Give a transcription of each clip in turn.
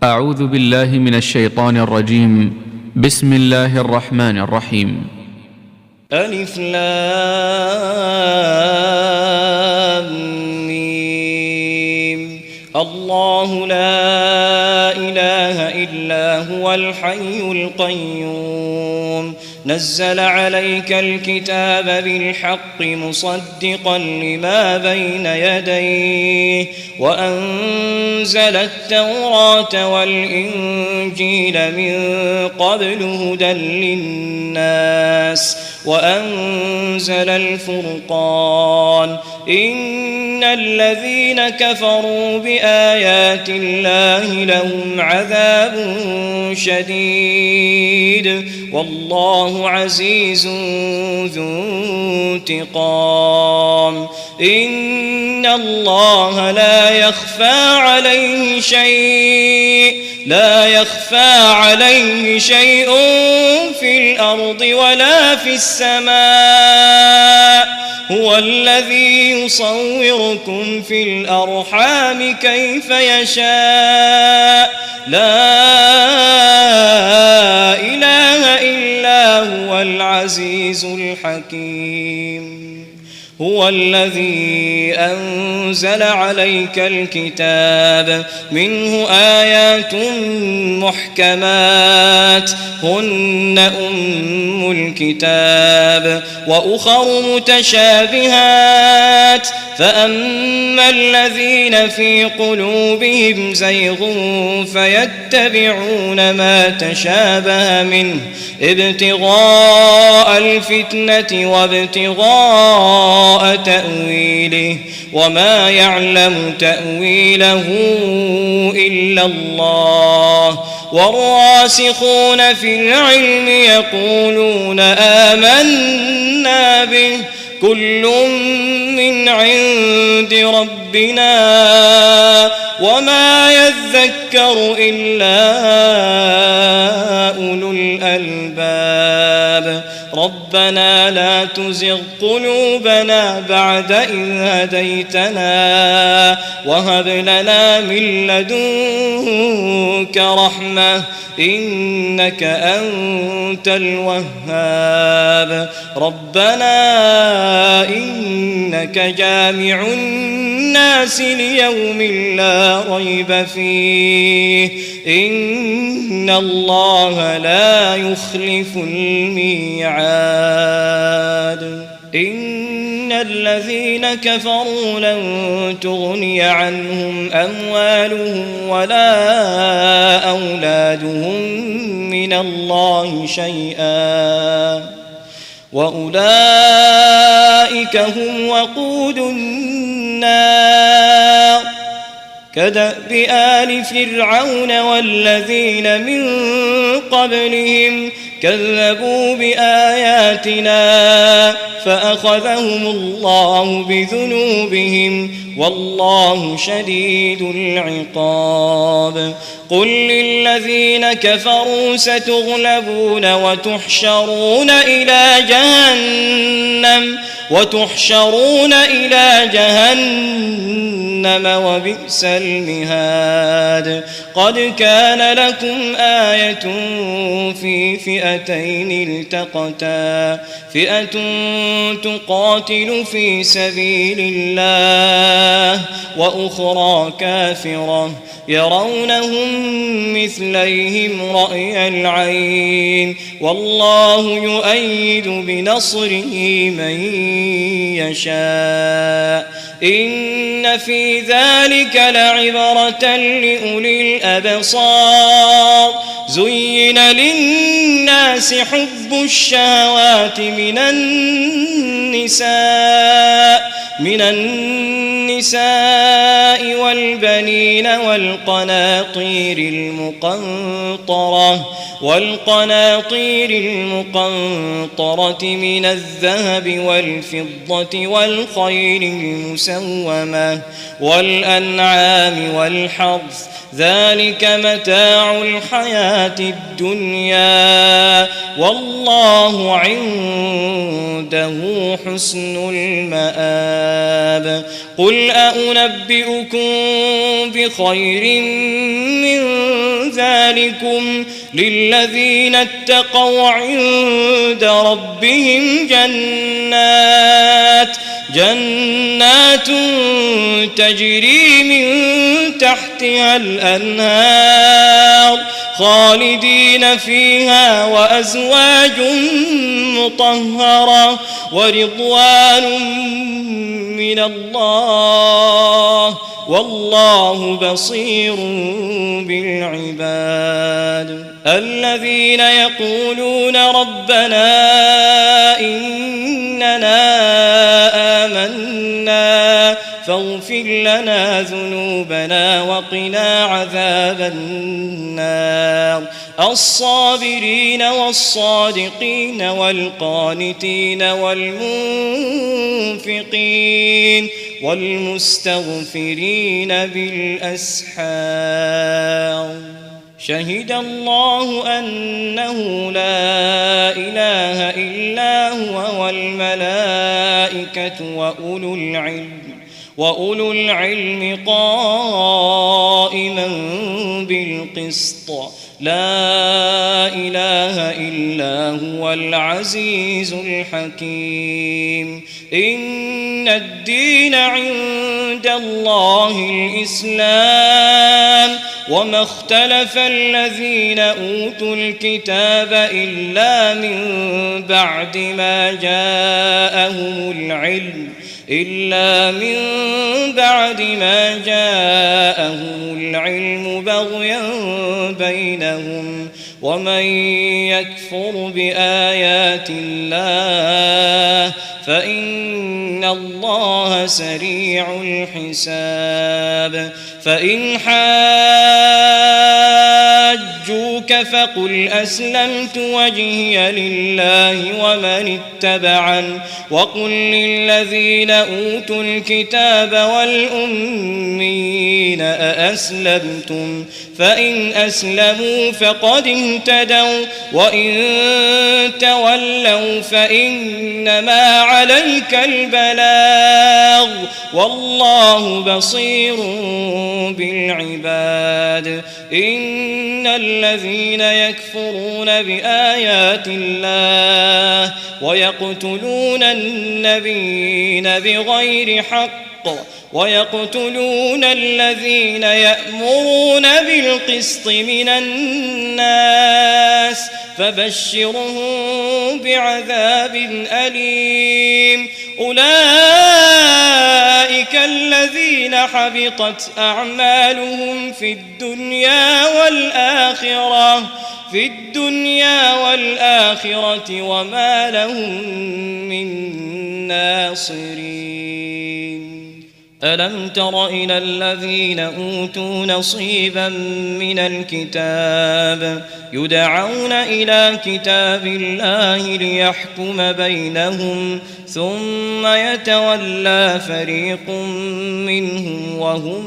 أعوذ بالله من الشيطان الرجيم. بسم الله الرحمن الرحيم. ألف لام ميم. الله لا إله إلا هو الحي القيوم نزل عليك الكتاب بالحق مصدقا لما بين يديه وأنزل التوراة والإنجيل من قبل هدى للناس وأنزل الفرقان إن الذين كفروا بآيات الله لهم عذاب شديد والله عزيز ذو انتقام إن الله لا يخفى عليه شيء في الأرض ولا في السماء هو الذي يصوركم في الأرحام كيف يشاء لا إله إلا هو العزيز الحكيم هو الذي أنزل عليك الكتاب منه آيات محكمات هن أم الكتاب وأخر متشابهات فأما الذين في قلوبهم زيغ فيتبعون ما تشابه منه ابتغاء الفتنة وابتغاء تأويله وما يعلم تأويله إلا الله والراسخون في العلم يقولون آمنا به كل من عند ربنا وما يذكر إلا أولو الألباب ربنا لا تزغ قلوبنا بعد إذ هديتنا وهب لنا من لدنك رحمة إنك أنت الوهاب ربنا إنك جامع الناس ليوم لا ريب فيه إن الله لا يخلف الميعاد إن الذين كفروا لن تغني عنهم أموالهم ولا أولادهم من الله شيئا وأولئك هم وقود النار كدأب آل فرعون والذين من قبلهم كذبوا بآياتنا فأخذهم الله بذنوبهم والله شديد العقاب قل للذين كفروا ستغلبون وتحشرون إلى جهنم وبئس المهاد قد كان لكم آية في فئتين التقتا فئة تقاتل في سبيل الله وأخرى كافرة يرونهم مثليهم رأي العين والله يؤيد بنصره من يشاء إن في ذلك لعبرة لأولي الأبصار زين للناس حب الشهوات من النساء والبنين والقناطير المقنطرة من الذهب والفضة والخيل المسومة والأنعام والحرث ذلك متاع الحياة الدنيا والله عنده حسن المآب قل أنبئكم بخير من ذلكم للذين اتقوا عند ربهم جنات تجري من تحتها الأنهار خالدين فيها وأزواج مطهرة ورضوان من الله والله بصير بالعباد الذين يقولون ربنا إننا آمنا فاغفر لنا ذنوبنا وقنا عذاب النار الصابرين والصادقين والقانتين والمنفقين والمستغفرين بالأسحار شهد الله أنه لا إله إلا هو والملائكة وأولو العلم قائما بالقسط لا إله إلا هو العزيز الحكيم إن الدين عند الله الإسلام وما اختلف الذين أوتوا الكتاب إلا من بعد ما جاءهم العلم بغيا بينهم ومن يكفر بآيات الله فإن الله سريع الحساب فإن حاجوك فقل أسلمت وجهي لله ومن اتبعن وقل للذين أوتوا الكتاب والأميين أأسلمتم فإن أسلموا فقد اهتدوا وإن تولوا فإنما عليك البلاغ والله بصير بالعباد إن الذين يكفرون بآيات الله ويقتلون النبيين بغير حق ويقتلون الذين يأمرون بالقسط من الناس فبشرهم بعذاب أليم أولئك الذين حبطت أعمالهم في الدنيا والآخرة وما لهم من ناصرين ألم تر إلى الذين أوتوا نصيبا من الكتاب يدعون إلى كتاب الله ليحكم بينهم ثم يتولى فريق منهم وهم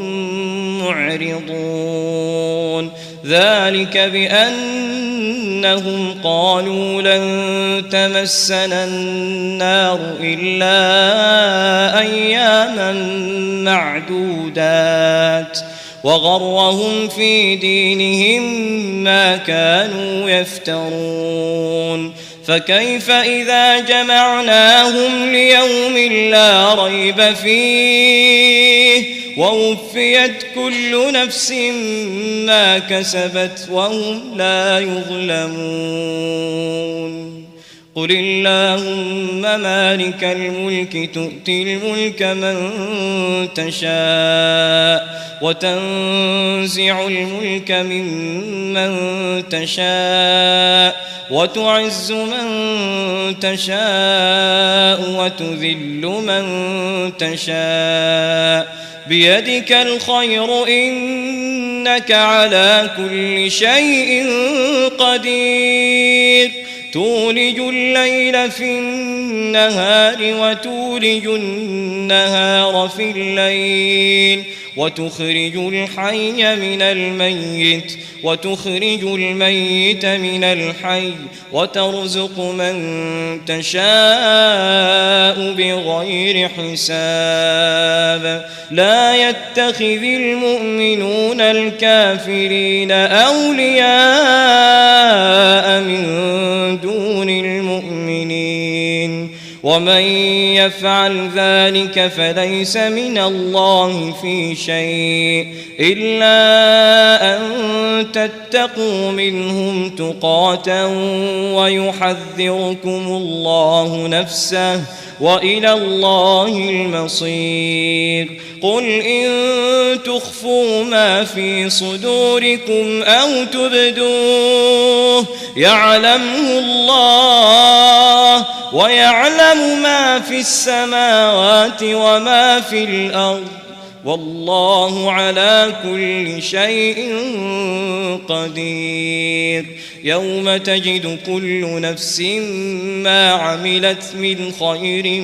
معرضون ذلك بأنهم قالوا لن تمسنا النار إلا أياما معدودات وغرهم في دينهم ما كانوا يفترون فكيف إذا جمعناهم ليوم لا ريب فيه ووفيت كل نفس ما كسبت وهم لا يظلمون قل اللهم مالك الملك تؤتي الملك من تشاء وتنزع الملك ممن تشاء وتعز من تشاء وتذل من تشاء بيدك الخير إنك على كل شيء قدير تولج الليل في النهار وتولج النهار في الليل وتخرج الحي من الميت وتخرج الميت من الحي وترزق من تشاء بغير حساب لا يتخذ المؤمنون الكافرين أولياء من دون المؤمنين ومن يفعل ذلك فليس من الله في شيء إلا أن تتقوا منهم تقاة ويحذركم الله نفسه وإلى الله المصير قل إن تخفوا ما في صدوركم أو تبدوه يعلمه الله ويعلم ما في السماوات وما في الأرض والله على كل شيء قدير يوم تجد كل نفس ما عملت من خير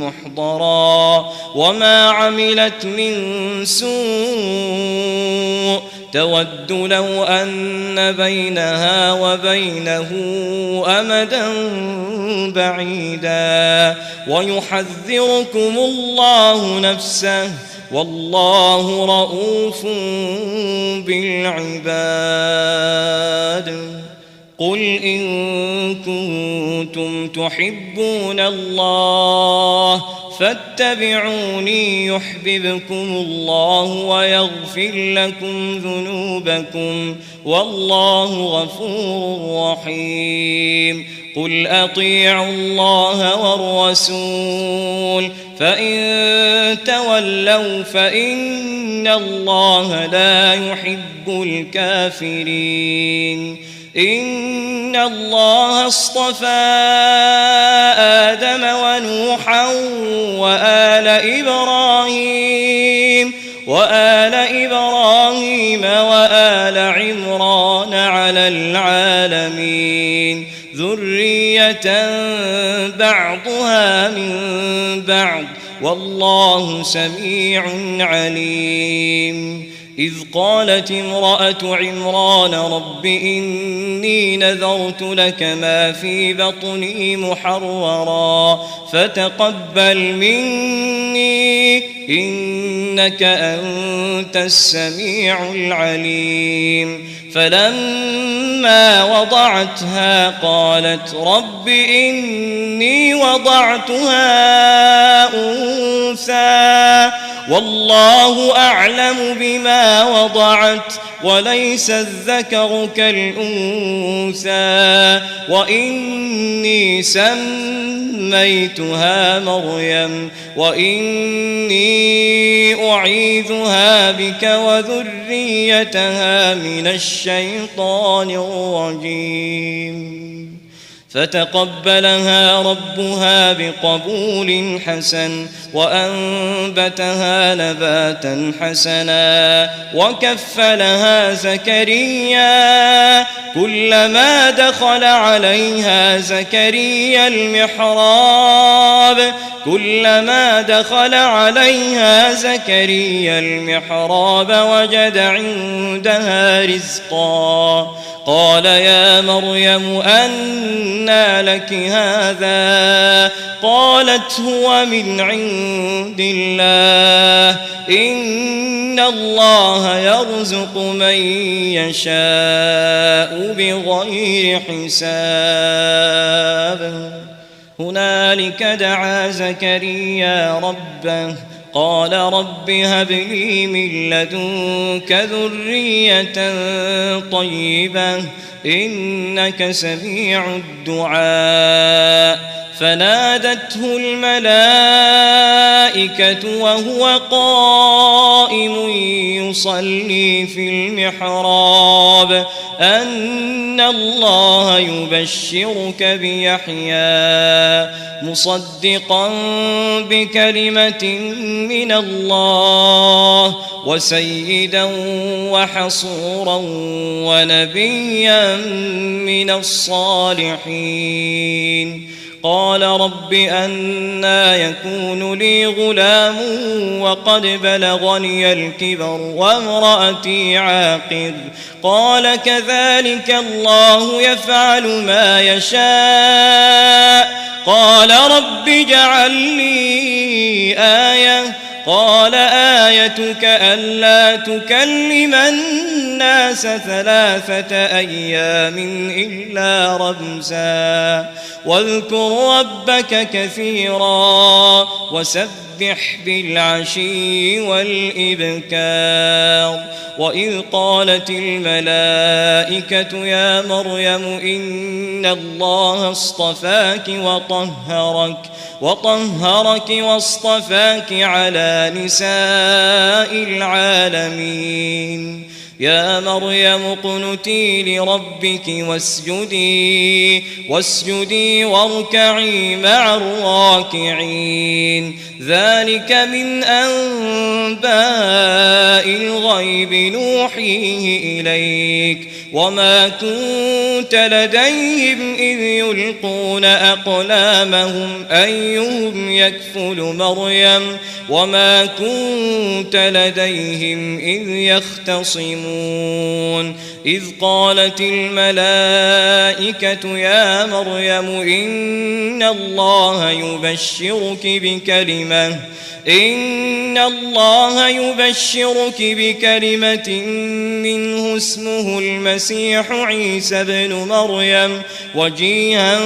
محضرا وما عملت من سوء تود لو أن بينها وبينه أمدا بعيدا ويحذركم الله نفسه والله رؤوف بالعباد قل إن كنتم تحبون الله فاتبعوني يحببكم الله ويغفر لكم ذنوبكم والله غفور رحيم قل أطيعوا الله والرسول فإن تولوا فإن الله لا يحب الكافرين إن الله اصطفى آدم ونوحا وآل إبراهيم وآل عمران على العالمين ذرية بعضها من بعض والله سميع عليم إذ قالت امرأة عمران رب إني نذرت لك ما في بطني محررا فتقبل مني إنك أنت السميع العليم فلما وضعتها قالت رب إني وضعتها أنثى والله أعلم بما وضعت وليس الذكر كالأنثى وإني سميتها مريم وإني أعيذها بك وذريتها من الشيطان الرجيم فتقبلها ربها بقبول حسن وأنبتها نباتا حسنا وكفلها زكريا كلما دخل عليها زكريا المحراب وجد عندها رزقا قال يا مريم أنى لك هذا قالت هو من عند الله إن الله يرزق من يشاء بغير حساب هنالك دعا زكريا ربه قال رب هب لي من لدنك ذرية طيبة إنك سميع الدعاء فنادته الملائكة وهو قائم يصلي في المحراب أن الله يبشرك بيحيى مصدقا بكلمة من الله وسيدا وحصورا ونبيا من الصالحين قال رب أنى يكون لي غلام وقد بلغني الكبر وامرأتي عاقر قال كذلك الله يفعل ما يشاء قال رب اجعل لي آية قال آيتك ألا تكلم الناس 3 أيام إلا رمزا واذكر ربك كثيرا وسبح بالعشي والإبكار وإذ قالت الملائكة يا مريم إن الله اصطفاك وطهرك واصطفاك على نساء العالمين يا مريم اقنتي لربك واسجدي واركعي مع الراكعين ذلك من أنباء الغيب نوحيه إليك وما كنت لديهم إذ يلقون أقلامهم أيهم يكفل مريم وما كنت لديهم إذ يختصمون إذ قالت الملائكة يا مريم إن الله يبشرك بكلمة منه اسمه المسيح عيسى بن مريم وجيها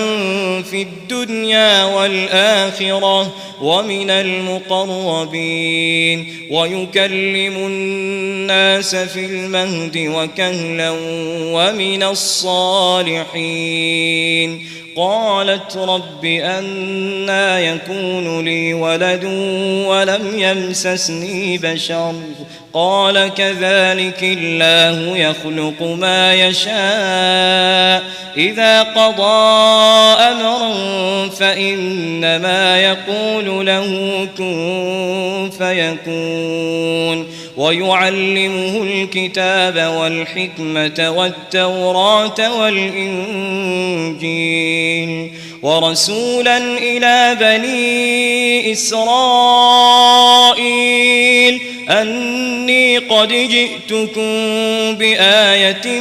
في الدنيا والآخرة ومن المقربين ويكلم الناس في المهد وكهلا ومن الصالحين قالت رب أنى يكون لي ولد ولم يمسسني بشر قال كذلك الله يخلق ما يشاء إذا قضى أمرا فإنما يقول له كن فيكون ويعلمه الكتاب والحكمة والتوراة والإنجيل ورسولا إلى بني إسرائيل أني قد جئتكم بآية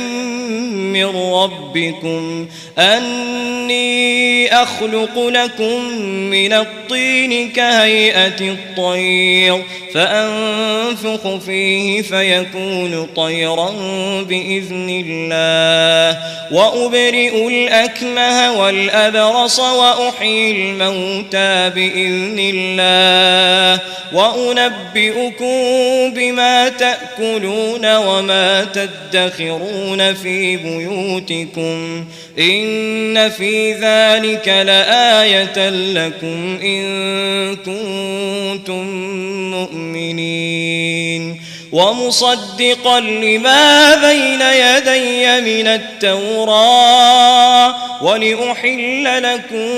من ربكم أني أخلق لكم من الطين كهيئة الطير فأنفخ فيه فيكون طيرا بإذن الله وأبرئ الأكمه والأبرص وأحيي الموتى بإذن الله وأنبئكم بما تأكلون وما تدخرون في بيوتكم إن في ذلك لآية لكم إن كنتم مؤمنين ومصدقا لما بين يدي من التوراة ولأحل لكم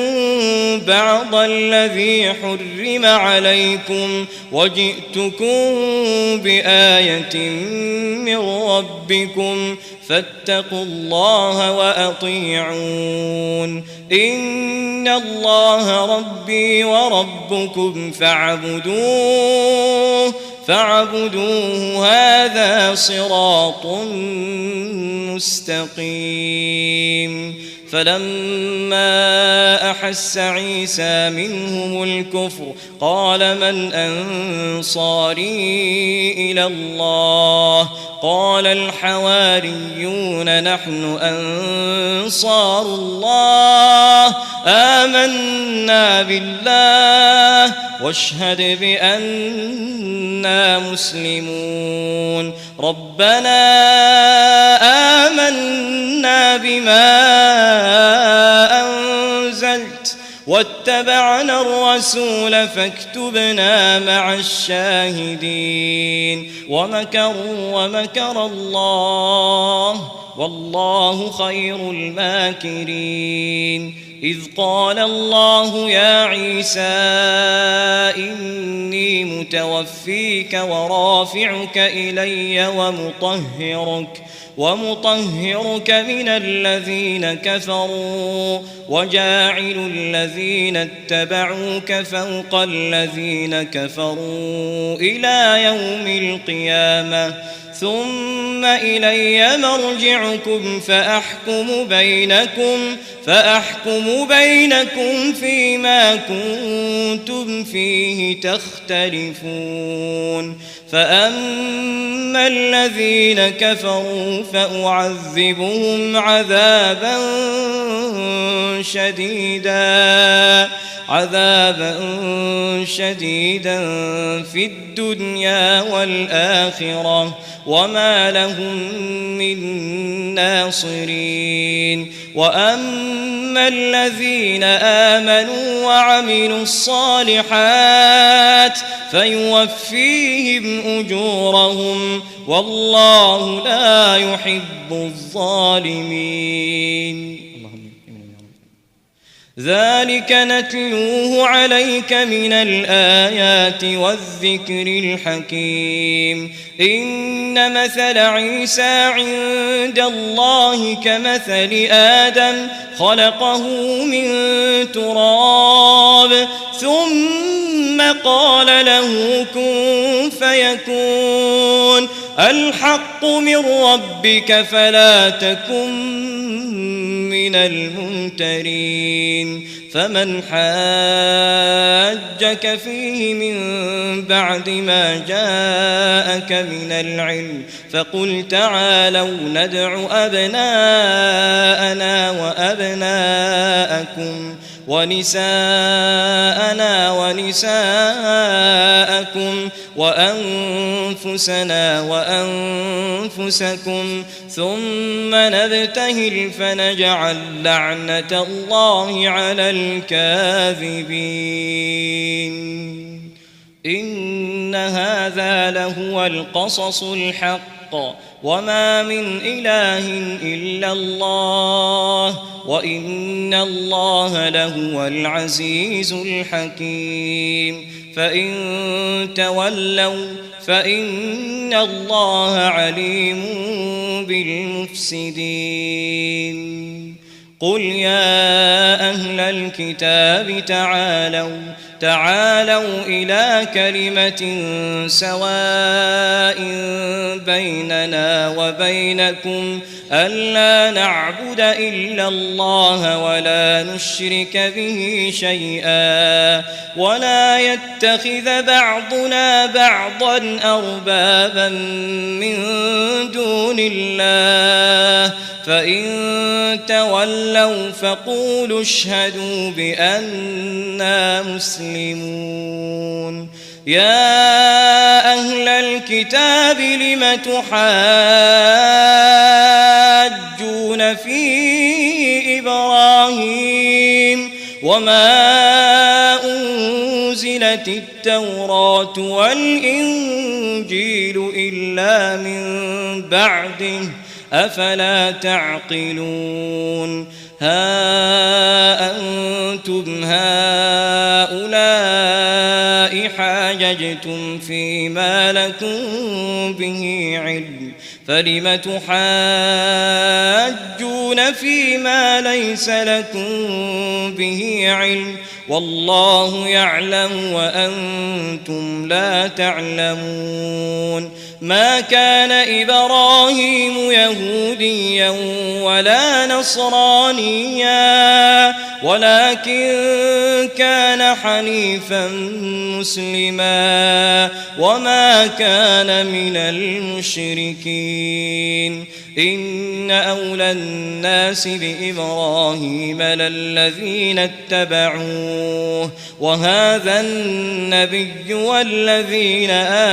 بعض الذي حرم عليكم وجئتكم بآية من ربكم فاتقوا الله وأطيعون إن الله ربي وربكم فاعبدوه هذا صراط مستقيم فلما أحس عيسى منهم الكفر قال من أنصاري إلى الله قال الحواريون نحن أنصار الله آمنا بالله واشهد بأننا مسلمون ربنا آمنا بما أنزلت واتبعنا الرسول فاكتبنا مع الشاهدين ومكر الله والله خير الماكرين إذ قال الله يا عيسى إني متوفيك ورافعك إلي ومطهرك من الذين كفروا وجاعل الذين اتبعوك فوق الذين كفروا إلى يوم القيامة ثم إلي مرجعكم فأحكم بينكم فيما كنتم فيه تختلفون فأما الذين كفروا فأعذبهم عذابا شديدا في الدنيا والآخرة وما لهم من ناصرين وأما الذين آمنوا وعملوا الصالحات فيوفيهم أجورهم والله لا يحب الظالمين. ذلك نتلوه عليك من الآيات والذكر الحكيم. إن مثل عيسى عند الله كمثل آدم خلقه من تراب ثم قال له كن فيكون الحق من ربك فلا تكن من الممترين. فمن حاجك فيه من بعد ما جاءك من العلم فقل تعالوا ندع أبناءنا وأبناءكم ونساءنا ونساءكم وأنفسنا وأنفسكم ثم نبتهل فنجعل لعنة الله على الكاذبين. إن هذا لهو القصص الحق وما من إله إلا الله وإن الله لهو العزيز الحكيم. فإن تولوا فإن الله عليم بالمفسدين. قل يا أهل الكتاب تعالوا إلى كلمة سواء بيننا وبينكم ألا نعبد إلا الله ولا نشرك به شيئا ولا يتخذ بعضنا بعضا أربابا من دون الله فإن تولوا فقولوا اشهدوا بأننا مسلمون. يا أهل الكتاب لم تحاجون في إبراهيم وما أنزلت التوراة والإنجيل إلا من بعده أفلا تعقلون. ها أنتم هؤلاء حاججتم فيما لكم به علم فلم تحاجون فيما ليس لكم به علم والله يعلم وأنتم لا تعلمون. ما كان إبراهيم يهوديا ولا نصرانيا ولكن كان حنيفا مسلما وما كان من المشركين. إن أولى الناس بإبراهيم للذين اتبعوه وهذا النبي والذين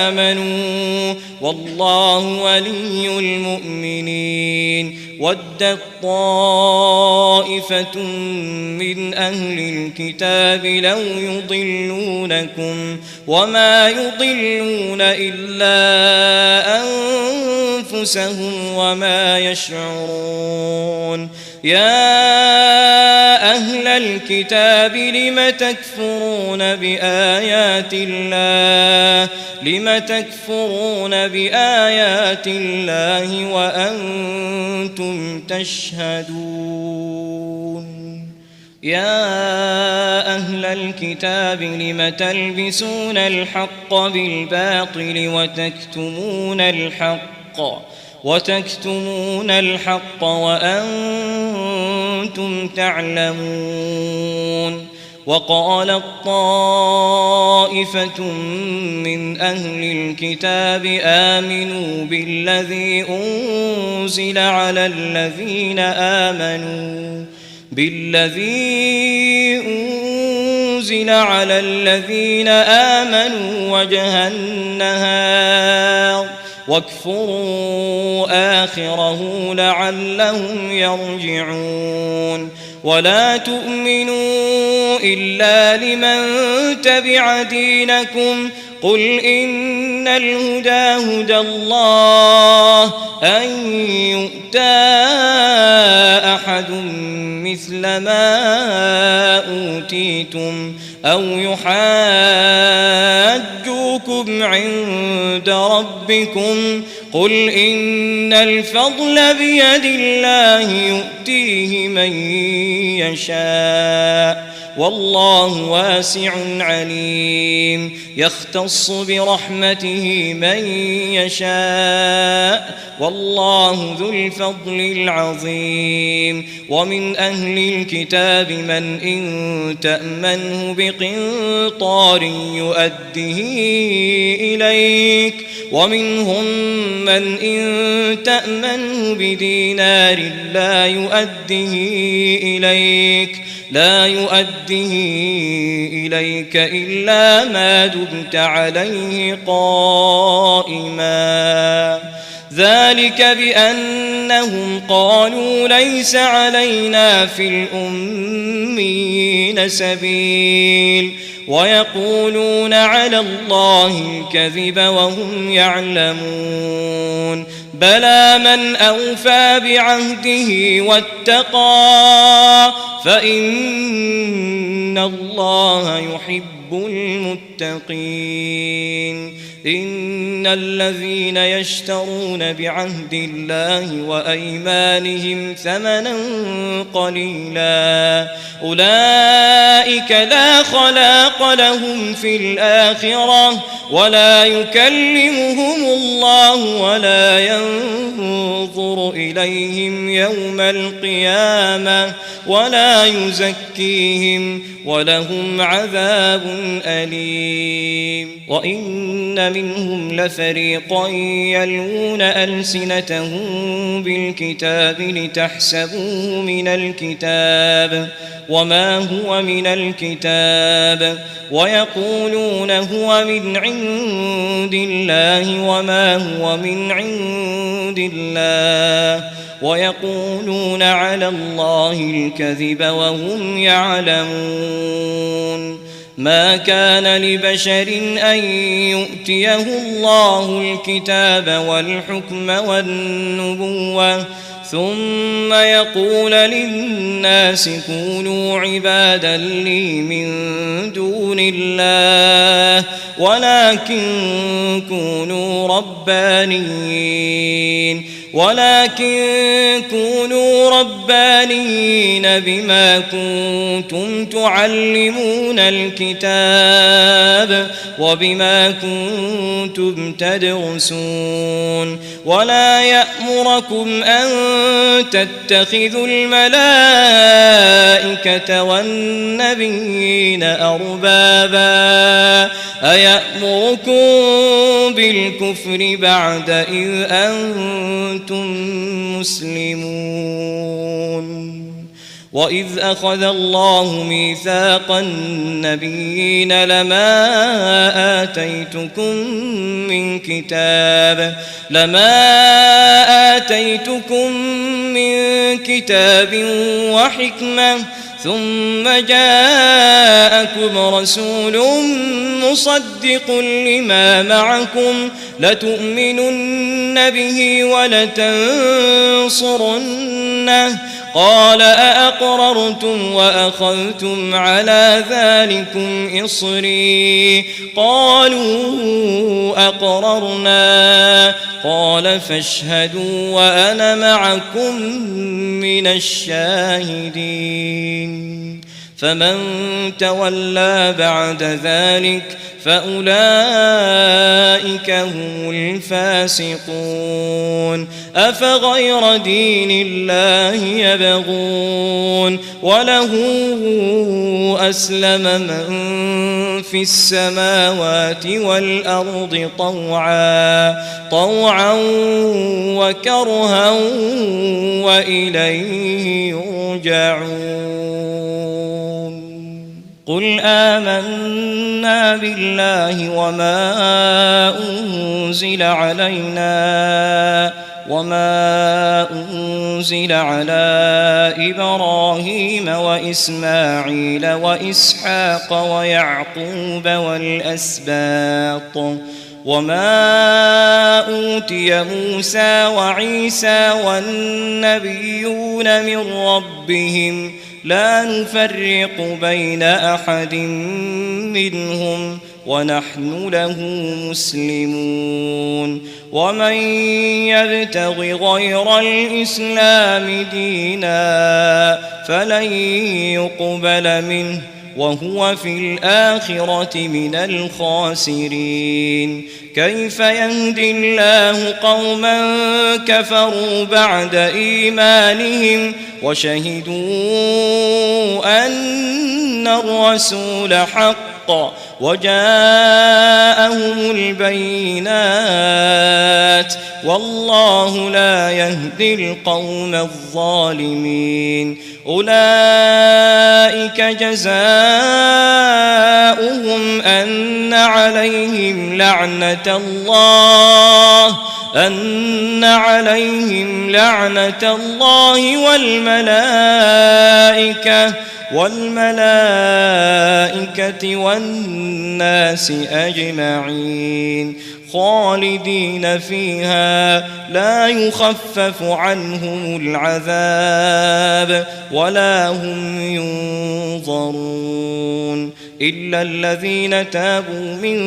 آمنوا والله ولي المؤمنين ودت طائفة من أهل الكتاب لو يضلونكم وما يضلون إلا أنفسهم وما يشعرون يا أهل الكتاب لم تكفرون بآيات الله وأنتم تشهدون يا أهل الكتاب لم تلبسون الحق بالباطل وتكتمون الحق وأنتم تعلمون وقالت طائفة من أهل الكتاب آمنوا بالذي أنزل على الذين آمنوا وجه النهار واكفروا آخره لعلهم يرجعون ولا تؤمنوا إلا لمن تبع دينكم قل إن الهدى هدى الله أن يؤتى أحد مثل ما أوتيتم أو يحاجوكم عند ربكم قل إن الفضل بيد الله يؤتيه من يشاء والله واسع عليم يختص برحمته من يشاء والله ذو الفضل العظيم ومن أهل الكتاب من إن تأمنه بقنطار يؤده إليك ومنهم من إن تأمنه بدينار لا يؤده إليك إلا ما دمت عليه قائما ذلك بأنهم قالوا ليس علينا في الأمين سبيل ويقولون على الله الكذب وهم يعلمون بلى من أوفى بعهده واتقى فإن الله يحب المتقين إن الذين يشترون بعهد الله وأيمانهم ثمنا قليلا أولئك لا خلاق لهم في الآخرة ولا يكلمهم الله ولا ينظر إليهم يوم القيامة ولا يزكيهم ولهم عذاب أليم وإن منهم لفريقا يلوون ألسنتهم بالكتاب لتحسبوه من الكتاب وما هو من الكتاب ويقولون هو من عند الله وما هو من عند الله ويقولون على الله الكذب وهم يعلمون ما كان لبشر أن يؤتيه الله الكتاب والحكم والنبوة ثم يقول للناس كونوا عبادا لي من دون الله ولكن كونوا ربانيين بما كنتم تعلمون الكتاب وبما كنتم تدرسون ولا يأمركم أن تتخذوا الملائكة والنبيين أربابا أيأمركم بالكفر بعد إذ أنتم مسلمون وإذ أخذ الله ميثاق النبيين لما آتيتكم من كتاب وحكمة ثم جاءكم رسول مصدق لما معكم لتؤمنن به ولتنصرنه قال أأقررتم وأخذتم على ذلكم إصري قالوا أقررنا قال فاشهدوا وأنا معكم من الشاهدين فمن تولى بعد ذلك فأولئك هم الفاسقون أفغير دين الله يبغون وله أسلم من في السماوات والأرض طوعا وكرها وإليه يرجعون قل آمنا بالله وما أنزل على إبراهيم وإسماعيل وإسحاق ويعقوب والأسباط وما أوتي موسى وعيسى والنبيون من ربهم لا نفرق بين أحد منهم ونحن له مسلمون ومن يبتغ غير الإسلام دينا فلن يقبل منه وهو في الآخرة من الخاسرين كيف يهدي الله قوما كفروا بعد إيمانهم وشهدوا أن الرسول حق وجاءهم البينات والله لا يهدي القوم الظالمين أولئك جزاؤهم أن عليهم لعنة الله والملائكة والناس أجمعين خالدين فيها لا يخفف عنهم العذاب ولا هم ينظرون إلا الذين تابوا من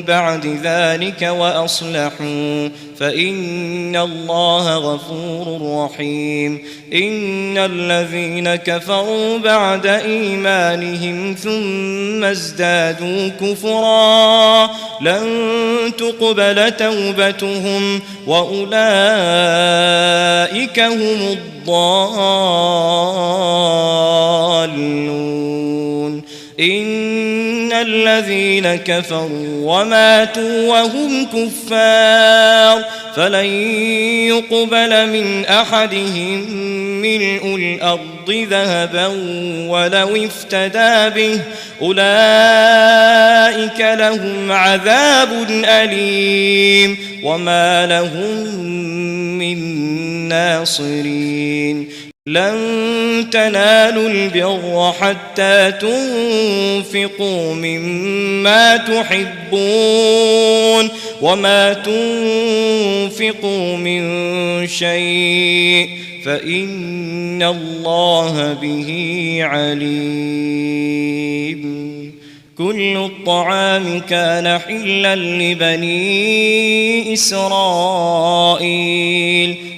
بعد ذلك وأصلحوا فإن الله غفور رحيم إن الذين كفروا بعد إيمانهم ثم ازدادوا كفرا لن تقبل توبتهم وأولئك هم الضالون إن الذين كفروا وماتوا وهم كفار فلن يقبل من أحدهم ملء الأرض ذهبا ولو افتدى به أولئك لهم عذاب أليم وما لهم من ناصرين لن تنالوا البر حتى تنفقوا مما تحبون وما تنفقوا من شيء فإن الله به عليم كل الطعام كان حلا لبني إسرائيل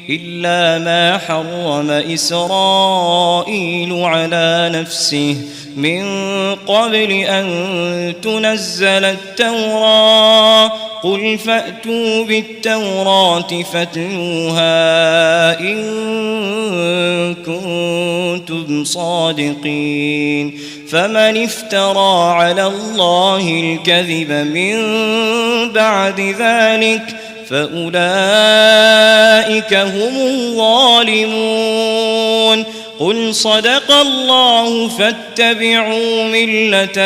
إلا ما حرم إسرائيل على نفسه من قبل أن تنزل التوراة قل فأتوا بالتوراة فاتلوها إن كنتم صادقين فمن افترى على الله الكذب من بعد ذلك فأولئك هم الظالمون قل صدق الله فاتبعوا ملة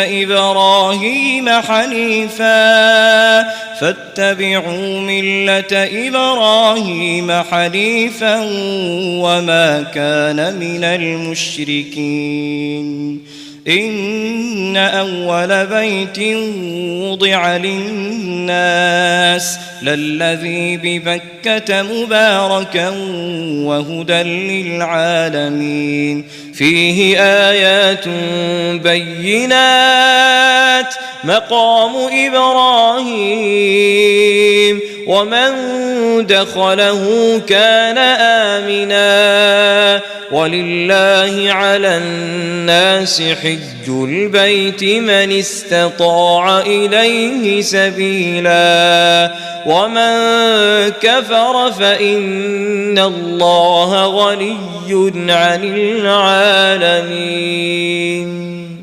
إبراهيم حنيفا وما كان من المشركين إن أول بيت وضع للناس للذي ببكة مباركا وهدى للعالمين فيه آيات بينات مقام إبراهيم ومن دخله كان آمنا ولله على الناس حج البيت من استطاع إليه سبيلا ومن كفر فإن الله غني عن العالمين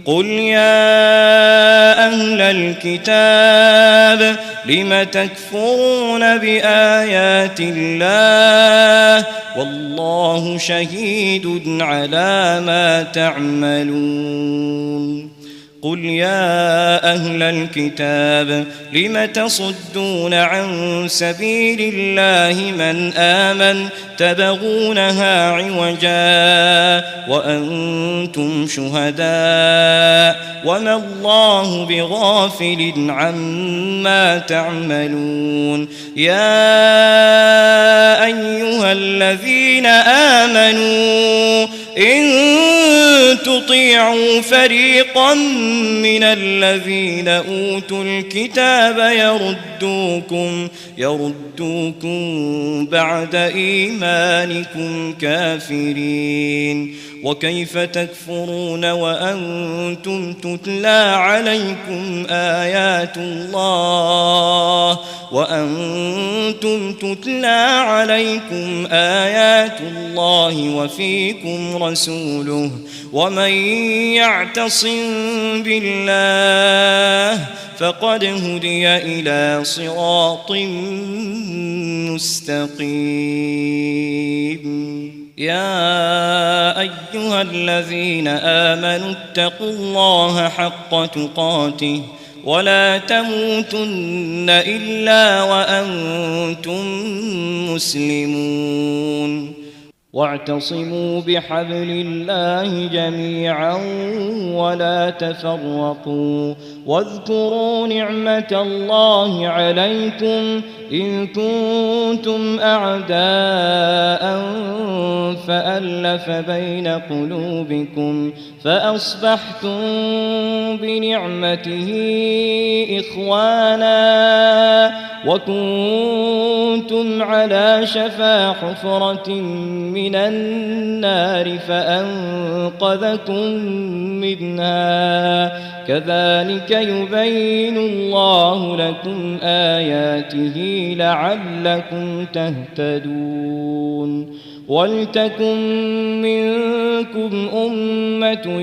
قل يا أهل الكتاب لم تكفرون بآيات الله والله شهيد على ما تعملون قل يا أهل الكتاب لم تصدون عن سبيل الله من آمن تبغونها عوجا وأنتم شهداء وما الله بغافل عما تعملون يا أيها الذين آمنوا إن تطيعوا فريقا من الذين أوتوا الكتاب يردوكم بعد إيمانكم كافرين وكيف تكفرون وأنتم تتلى عليكم آيات الله وفيكم رسوله ومن يعتصم بالله فقد هدي إلى صراط مستقيم يا أيها الذين آمنوا اتقوا الله حق تقاته ولا تموتن إلا وأنتم مسلمون واعتصموا بحبل الله جميعا ولا تفرقوا واذكروا نعمة الله عليكم إن كنتم أعداء فألف بين قلوبكم فأصبحتم بنعمته إخوانا وكنتم على شفا حفرة من النار فأنقذكم منها كذلك يبين الله لكم آياته لعلكم تهتدون ولتكن منكم أمة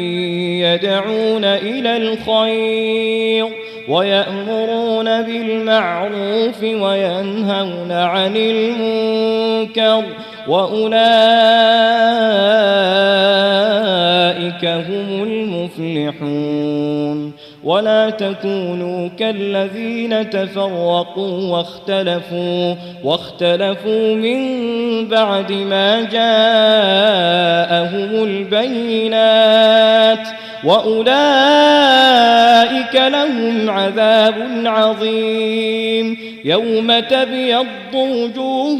يدعون إلى الخير ويأمرون بالمعروف وينهون عن المنكر وأولئك هم المفلحون ولا تكونوا كالذين تفرقوا واختلفوا من بعد ما جاءهم البينات وأولئك لهم عذاب عظيم يوم تبيض وجوه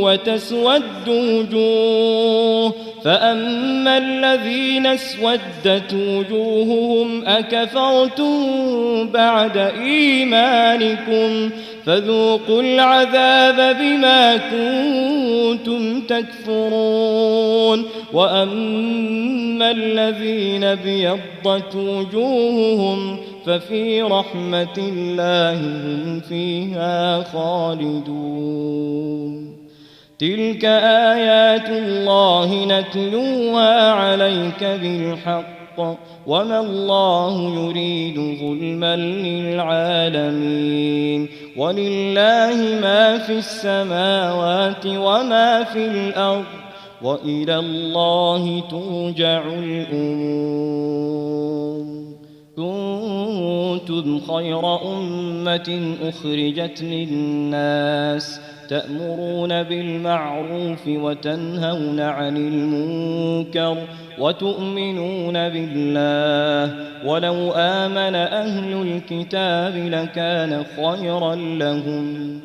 وتسود وجوه فأما الذين اسودت وجوههم أكفرتم بعد إيمانكم فذوقوا العذاب بما كنتم تكفرون وأما الذين بيضت وجوههم ففي رحمة الله هم فيها خالدون تلك آيات الله نتلوها عليك بالحق وما الله يريد ظلما للعالمين ولله ما في السماوات وما في الأرض وإلى الله ترجع الأمور. كنتم خير أمة أخرجت للناس تأمرون بالمعروف وتنهون عن المنكر وتؤمنون بالله، ولو آمن أهل الكتاب لكان خيرا لهم،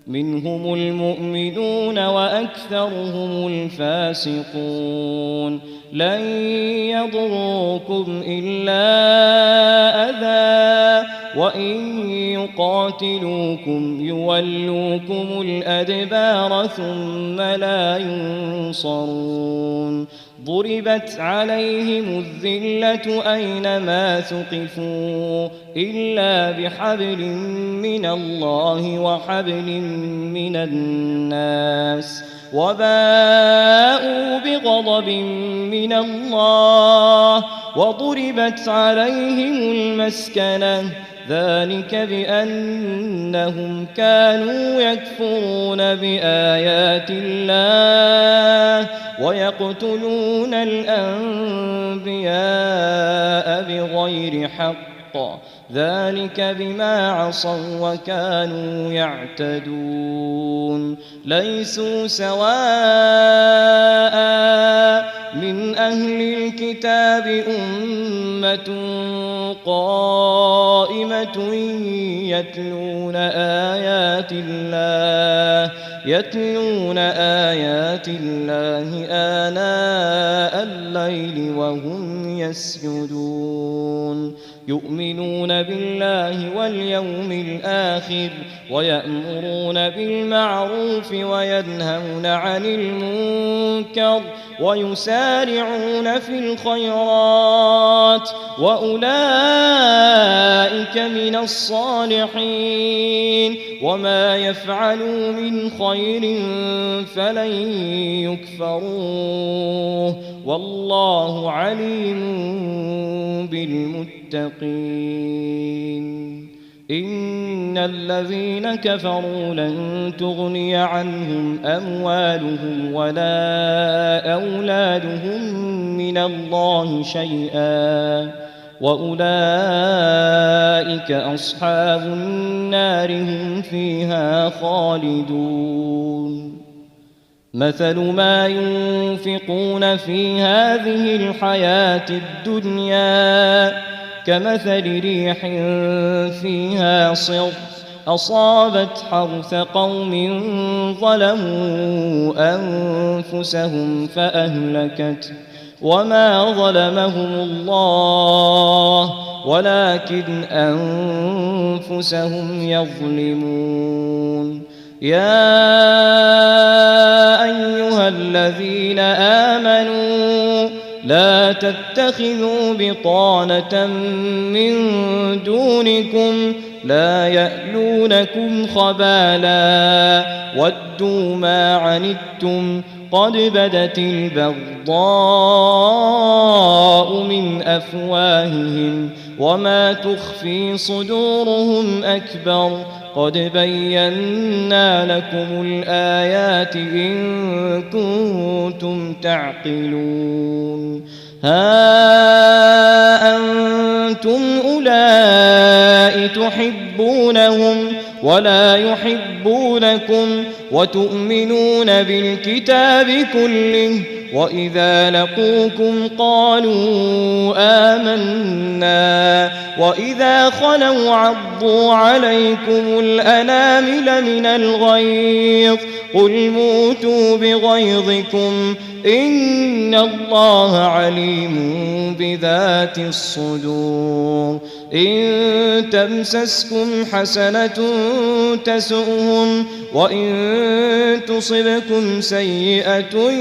منهم المؤمنون وأكثرهم الفاسقون. لن يضروكم إلا أذى، وإن يقاتلوكم يولوكم الأدبار ثم لا ينصرون. ضربت عليهم الذلة أينما ثقفوا إلا بحبل من الله وحبل من الناس، وباءوا بغضب من الله وضربت عليهم المسكنة، ذلك بأنهم كانوا يكفرون بآيات الله ويقتلون الأنبياء بغير حق، ذلك بما عصوا وكانوا يعتدون. ليسوا سواء من أهل الكتاب أمة قائمة يتلون آيات الله آناء الليل وهم يسجدون، يؤمنون بالله واليوم الآخر ويأمرون بالمعروف وينهون عن المنكر ويسارعون في الخيرات وأولئك من الصالحين، وما يفعلوا من خير فلن يكفروه، والله عليم بالمتقين. إن الذين كفروا لن تغني عنهم أموالهم ولا أولادهم من الله شيئا، وأولئك أصحاب النار هم فيها خالدون. مثل ما ينفقون في هذه الحياة الدنيا كمثل ريح فيها صر أصابت حرث قوم ظلموا أنفسهم فأهلكت، وما ظلمهم الله ولكن أنفسهم يظلمون. يا أيها الذين آمنوا لا تتخذوا بطانة من دونكم لا يألونكم خبالا ودوا ما عنتم قد بدت البغضاء من أفواههم وما تخفي صدورهم أكبر، قد بينا لكم الآيات إن كنتم تعقلون. ها أنتم أولئك تحبونهم ولا يحبونكم وتؤمنون بالكتاب كله، وإذا لقوكم قالوا آمنا وإذا خلوا عضوا عليكم الأنامل من الغيظ قل موتوا بغيظكم إن الله عليم بذات الصدور. إن تمسسكم حسنة تسؤهم وإن تصبكم سيئة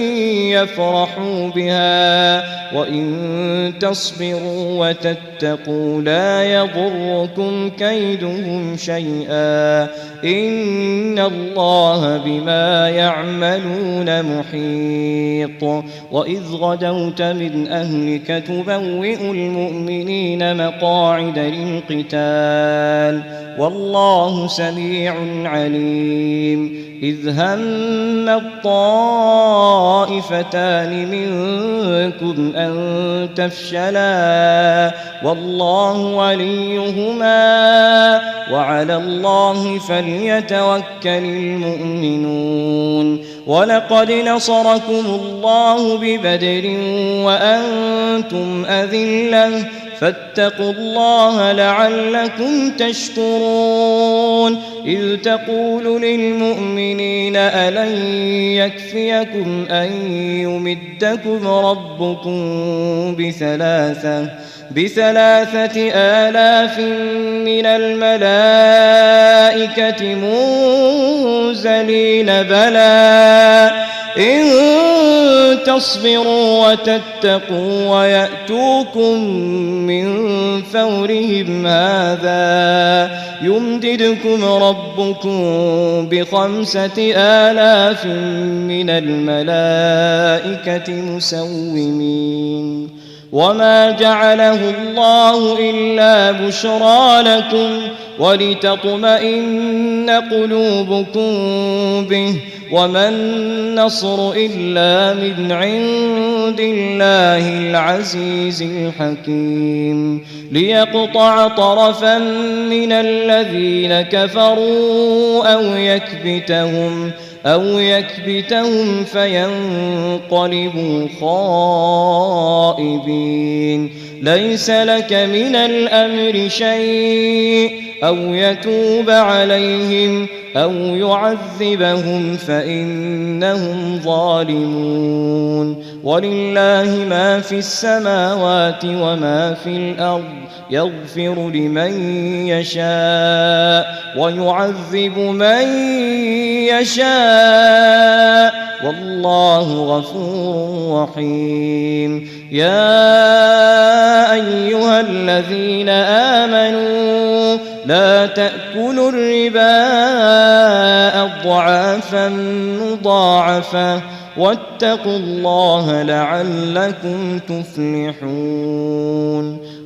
يفرحوا بها وإن تصبروا وتتقوا لا يضركم كيدهم شيئا إن الله بما يعملون محيط. وإذ غدوت من أهلك تبوئ المؤمنين مقاعد للقتال والله سميع عليم. إذ هم الطائفتان منكم أن تفشلا والله وليهما وعلى الله فليتوكل المؤمنون ولقد نصركم الله ببدر وأنتم أذلة فاتقوا الله لعلكم تشكرون إذ تقول للمؤمنين ألن يكفيكم أن يمدكم ربكم بثلاثة آلاف من الملائكة منزلين بلى إن تصبروا وتتقوا ويأتوكم من فورهم هذا يمددكم ربكم ب5,000 من الملائكة مسومين وما جعله الله إلا بشرى لكم ولتطمئن قلوبكم به وما النصر إلا من عند الله العزيز الحكيم ليقطع طرفا من الذين كفروا أو يكبتهم فينقلبوا خائبين ليس لك من الأمر شيء أو يتوب عليهم أو يعذبهم فإنهم ظالمون ولله ما في السماوات وما في الأرض يغفر لمن يشاء ويعذب من يشاء والله غفور رحيم يا أيها الذين آمنوا لا تأكلوا الربا أضعافا مضاعفة واتقوا الله لعلكم تفلحون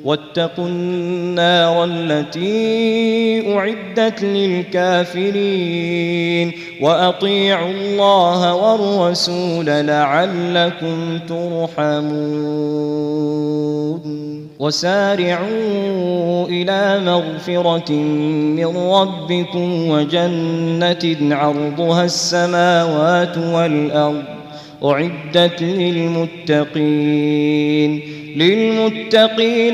واتقوا النار التي أعدت للكافرين وأطيعوا الله والرسول لعلكم ترحمون وسارعوا إلى مغفرة من ربكم وجنة عرضها السماوات والأرض أعدت للمتقين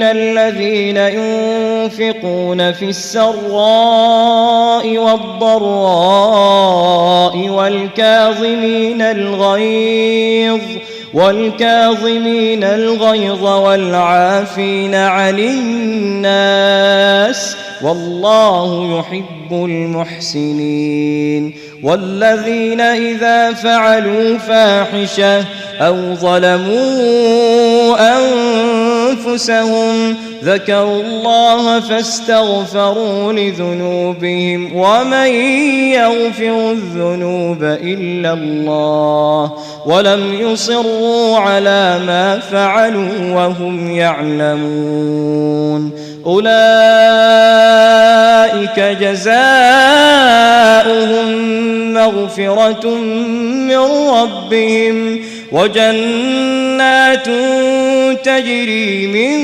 الذين ينفقون في السراء والضراء والكاظمين الغيظ والعافين عن الناس والله يحب المحسنين والذين إذا فعلوا فاحشة أو ظلموا أنفسهم ذكروا الله فاستغفروا لذنوبهم ومن يغفر الذنوب إلا الله ولم يصروا على ما فعلوا وهم يعلمون أولئك جزاؤهم مغفرة من ربهم وجنات تجري من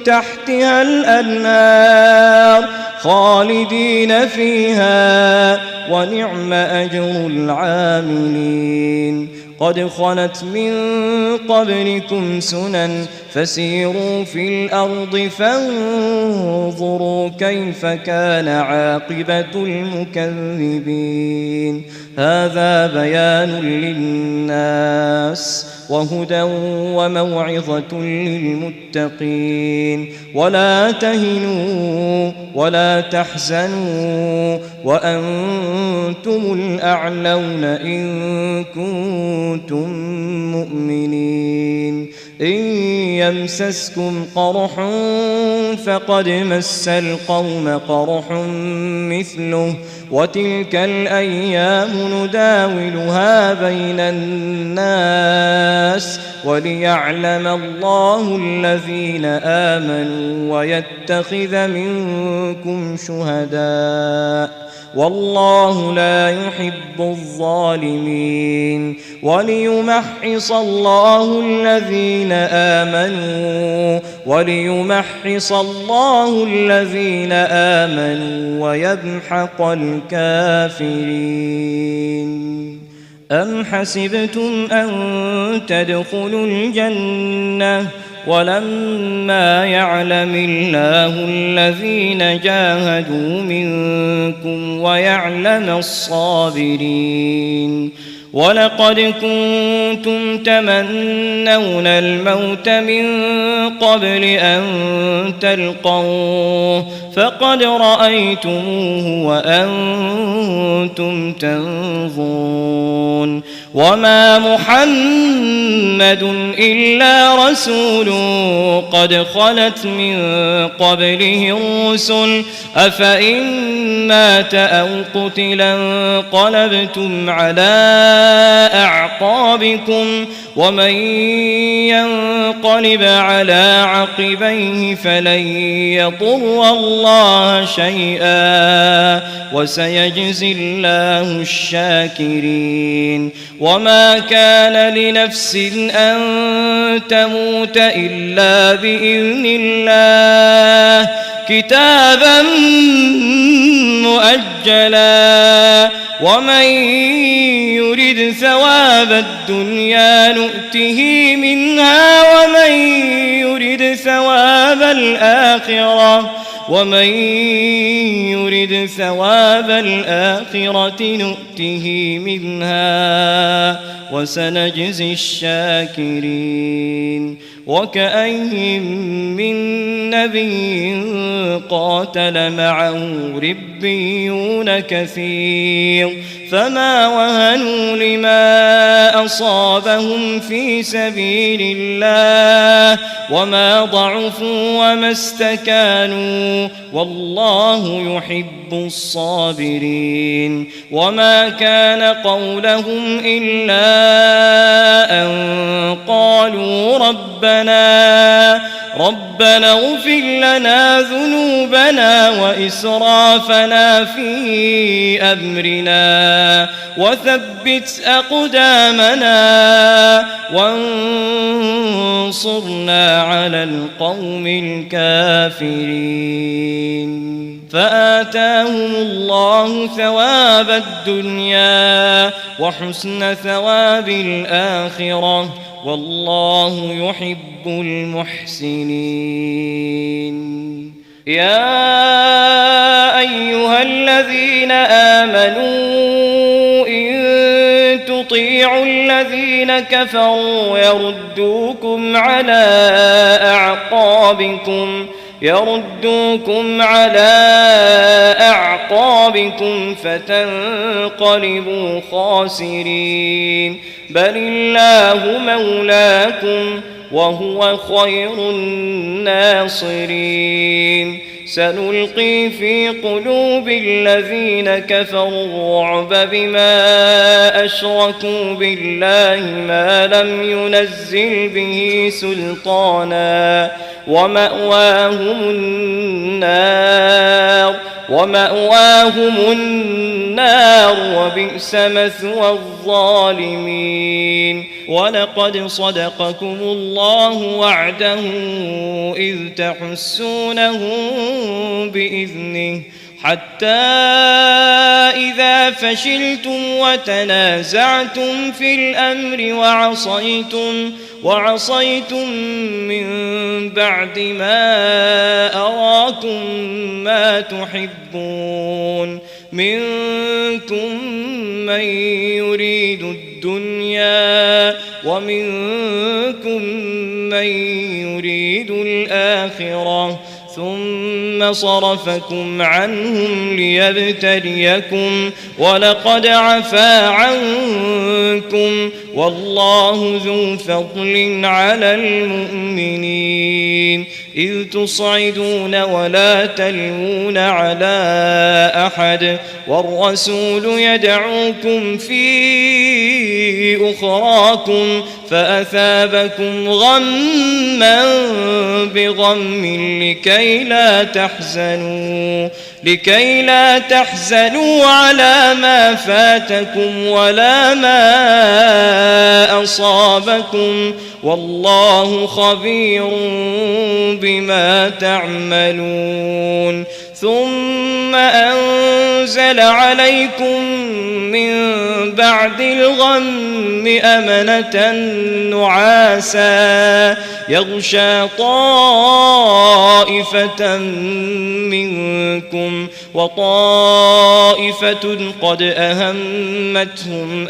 تحتها الأنهار خالدين فيها ونعم أجر العاملين قد خلت من قبلكم سنن فسيروا في الأرض فانظروا كيف كان عاقبة المكذبين هذا بيان للناس وهدى وموعظة للمتقين ولا تهنوا ولا تحزنوا وأنتم الأعلون إن كنتم مؤمنين إن يمسسكم قرح فقد مس القوم قرح مثله وتلك الأيام نداولها بين الناس وليعلم الله الذين آمنوا ويتخذ منكم شهداء والله لا يحب الظالمين وليمحص الله الذين آمنوا ويمحق الكافرين. أم حسبتم أن تدخلوا الجنة ولما يعلم الله الذين جاهدوا منكم ويعلم الصابرين؟ ولقد كنتم تمنون الموت من قبل أن تلقوه فقد رأيتموه وأنتم تنظرون. وما محمد إلا رسول قد خلت من قبله الرسل أفإن مات أو قتلا انقلبتم على أعقابكم ومن ينقلب على عقبيه فلن يضر الله شيئا وسيجزي الله الشاكرين. وما كان لنفس أن تموت إلا بإذن الله كتابا مؤجلا ومن يرد ثواب الدنيا نؤته منها ومن يرد ثواب الآخرة نؤته منها وسنجزي الشاكرين. وكأين من نبي قاتل معه ربيون كثير فما وهنوا لما أصابهم في سبيل الله وما ضعفوا وما استكانوا والله يحب الصابرين. وما كان قولهم إلا أن قالوا ربنا اغفر لنا ذنوبنا وإسرافنا في أمرنا وثبت أقدامنا وانصرنا على القوم الكافرين. فآتاهم الله ثواب الدنيا وحسن ثواب الآخرة والله يحب المحسنين. يا أيها الذين آمنوا إن تطيعوا الذين كفروا يردوكم على أعقابكم فتنقلبوا خاسرين. بل الله مولاكم وهو خير الناصرين. سنلقي في قلوب الذين كفروا الرعب بما أشركوا بالله ما لم ينزل به سلطانا ومأواهم النار وبئس مثوى الظالمين. ولقد صدقكم الله وعده إذ تحسونهم بإذنه حتى إذا فشلتم وتنازعتم في الأمر وعصيتم من بعد ما أراكم ما تحبون منكم من يريد الدنيا ومنكم من يريد الآخرة ثم صرفكم عنهم ليبتليكم ولقد عفا عنكم والله ذو فضل على المؤمنين. إذ تصعدون ولا تلوون على أحد والرسول يدعوكم في أخراكم فأثابكم غما بغم لكي لكي لا تحزنوا على ما فاتكم ولا ما أصابكم والله خبير بما تعملون ثم أنزل عليكم من بعد الغم أمنة نعاسا يغشى طائفة منكم وطائفة قد أهمتهم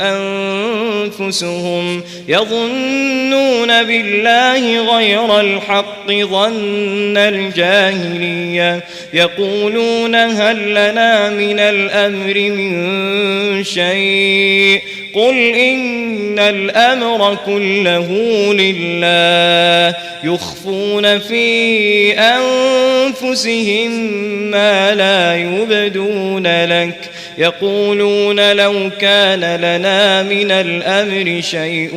أنفسهم يظنون بالله غير الحق ظن الجاهلية يقولون هل لنا من الأمر من شيء قل إن الأمر كله لله يخفون في أنفسهم ما لا يبدون لك يقولون لو كان لنا من الأمر شيء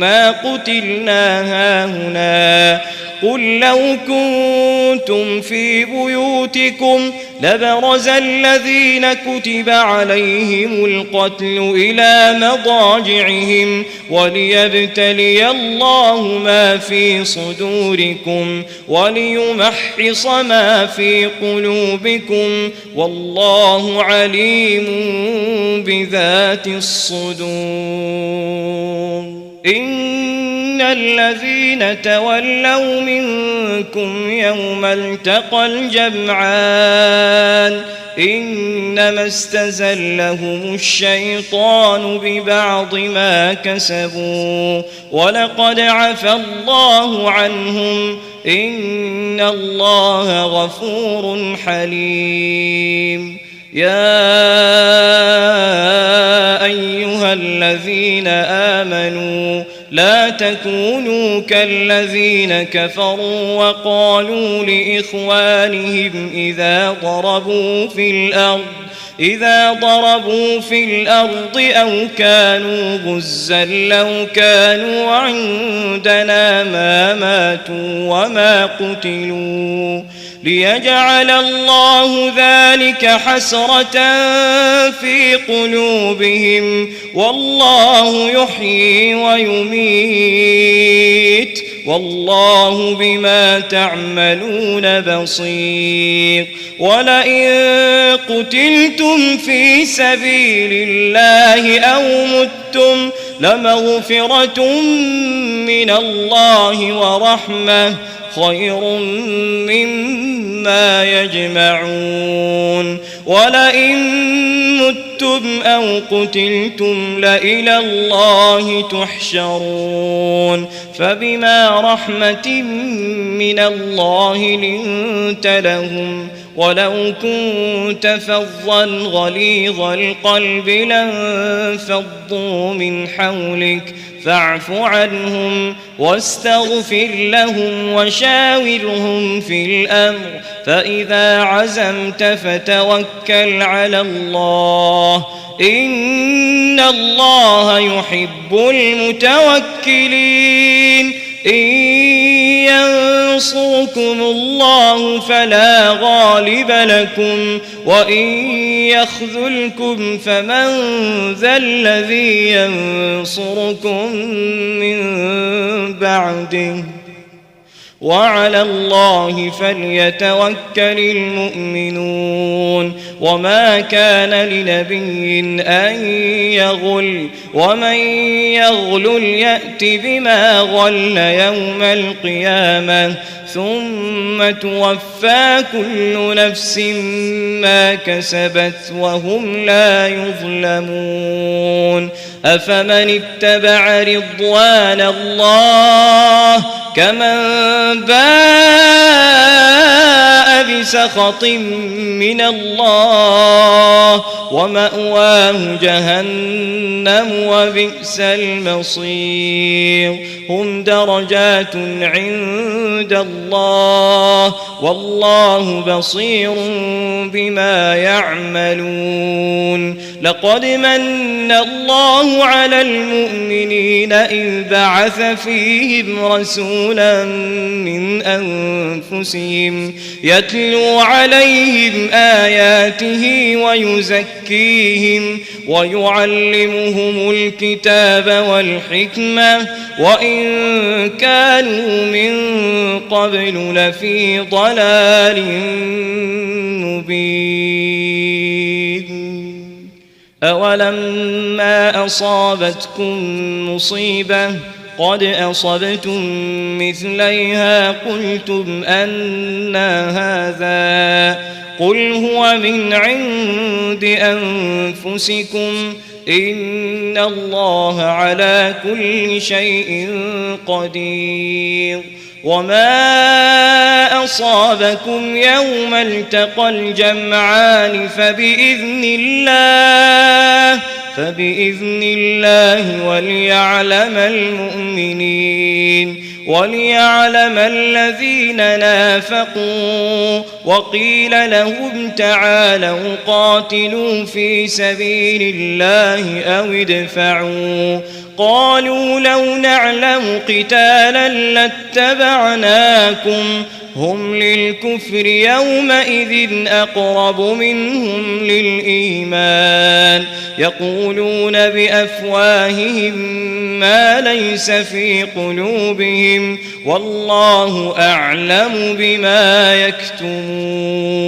ما قتلنا هاهنا قل لو كنتم في بيوتكم لبرز الذين كتب عليهم القتل إلى مضاجعهم وليبتلي الله ما في صدوركم وليمحص ما في قلوبكم والله عليم بذات الصدور إن الذين تولوا منكم يوم التقى الجمعان إنما استزلهم الشيطان ببعض ما كسبوا ولقد عفى الله عنهم إن الله غفور حليم يا أيها الذين آمنوا لا تكونوا كالذين كفروا وقالوا لإخوانهم إذا ضربوا في الأرض أو كانوا غزا لو كانوا عندنا ما ماتوا وما قتلوا ليجعل الله ذلك حسرة في قلوبهم والله يحيي ويميت والله بما تعملون بصير ولئن قتلتم في سبيل الله أو متم لمغفرة من الله ورحمة خير مما يجمعون ولئن متم أو قتلتم لإلى الله تحشرون فبما رحمة من الله لنت لهم ولو كنت فظا غليظ القلب لانفضوا من حولك فاعف عنهم واستغفر لهم وشاورهم في الأمر فإذا عزمت فتوكل على الله إن الله يحب المتوكلين إن ينصركم الله فلا غالب لكم وإن يخذلكم فمن ذا الذي ينصركم من بعده وعلى الله فليتوكل المؤمنون وما كان لنبي أن يغل ومن يغل يأت بما غل يوم القيامة ثم توفى كل نفس ما كسبت وهم لا يظلمون أفمن اتبع رضوان الله كمن باء بسخط من الله ومأواه جهنم وبئس المصير هم درجات عند الله والله بصير بما يعملون لقد من الله على المؤمنين إذ بعث فيهم رسولا من أنفسهم يتلو عليهم آياته ويزكيهم ويعلمهم الكتاب والحكمة وإن كانوا من قبل لفي ضلال مبين أولما أصابتكم مصيبة قد أصبتم مثليها قلتم أنى هذا قل هو من عند أنفسكم إن الله على كل شيء قدير وما أصابكم يوم التقى الجمعان فبإذن الله وليعلم المؤمنين وليعلم الذين نافقوا وقيل لهم تعالوا قاتلوا في سبيل الله أو ادفعوا قالوا لو نعلم قتالا لاتبعناكم هم للكفر يومئذ أقرب منهم للإيمان يقولون بأفواههم ما ليس في قلوبهم والله أعلم بما يكتمون